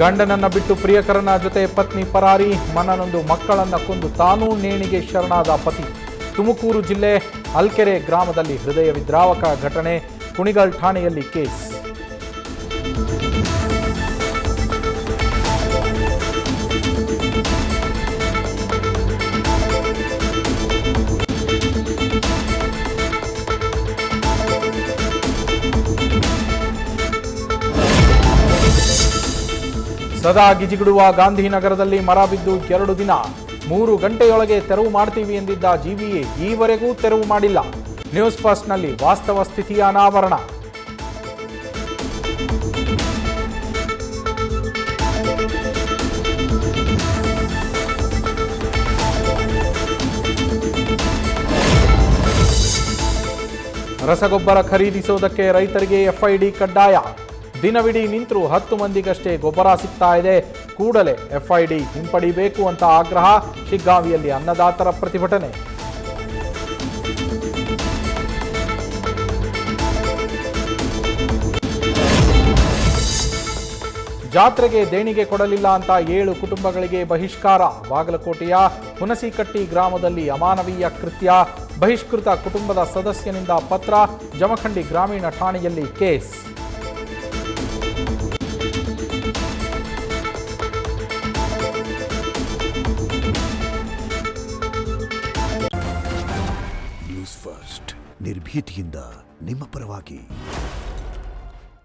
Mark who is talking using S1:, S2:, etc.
S1: ಗಂಡನನ್ನ ಬಿಟ್ಟು ಪ್ರಿಯಕರನ ಜೊತೆ ಪತ್ನಿ ಪರಾರಿ, ಮನನೊಂದು ಮಕ್ಕಳನ್ನ ಕೊಂದು ತಾನೂ ನೇಣಿಗೆ ಶರಣಾದ ಪತಿ. ತುಮಕೂರು ಜಿಲ್ಲೆ ಅಲ್ಕೆರೆ ಗ್ರಾಮದಲ್ಲಿ ಹೃದಯ ವಿದ್ರಾವಕ ಘಟನೆ, ಕುಣಿಗಲ್ ಠಾಣೆಯಲ್ಲಿ ಕೇಸ್. ಸದಾ ಗಿಜಿಗುಡುವ ಗಾಂಧಿನಗರದಲ್ಲಿ ಮರ ಬಿದ್ದು 2 ದಿನ, 3 ಗಂಟೆಯೊಳಗೆ ತೆರವು ಮಾಡ್ತೀವಿ ಎಂದಿದ್ದ ಜಿವಿಎ ಈವರೆಗೂ ತೆರವು ಮಾಡಿಲ್ಲ. ನ್ಯೂಸ್ ಫಸ್ಟ್ನಲ್ಲಿ ವಾಸ್ತವ ಸ್ಥಿತಿಯ ಅನಾವರಣ. ರಸಗೊಬ್ಬರ ಖರೀದಿಸುವುದಕ್ಕೆ ರೈತರಿಗೆ ಎಫ್ಐಡಿ ಕಡ್ಡಾಯ. ದಿನವಿಡೀ ನಿಂತರೂ 10 ಮಂದಿಗಷ್ಟೇ ಗೊಬ್ಬರ ಸಿಗ್ತಾ ಇದೆ. ಕೂಡಲೇ ಎಫ್ಐಡಿ ಹಿಂಪಡಿಬೇಕು ಅಂತ ಆಗ್ರಹ. ಶಿಗ್ಗಾಂವಿಯಲ್ಲಿ ಅನ್ನದಾತರ ಪ್ರತಿಭಟನೆ. ಜಾತ್ರೆಗೆ ದೇಣಿಗೆ ಕೊಡಲಿಲ್ಲ ಅಂತ 7 ಕುಟುಂಬಗಳಿಗೆ ಬಹಿಷ್ಕಾರ. ಬಾಗಲಕೋಟೆಯ ಹುಣಸಿಕಟ್ಟಿ ಗ್ರಾಮದಲ್ಲಿ ಅಮಾನವೀಯ ಕೃತ್ಯ. ಬಹಿಷ್ಕೃತ ಕುಟುಂಬದ ಸದಸ್ಯನಿಂದ ಪತ್ರ. ಜಮಖಂಡಿ ಗ್ರಾಮೀಣ ಠಾಣೆಯಲ್ಲಿ ಕೇಸ್.
S2: ನ್ಯೂಸ್ ಫಸ್ಟ್ ನಿರ್ಭೀತಿಯಿಂದ ನಿಮ್ಮ ಪರವಾಗಿ.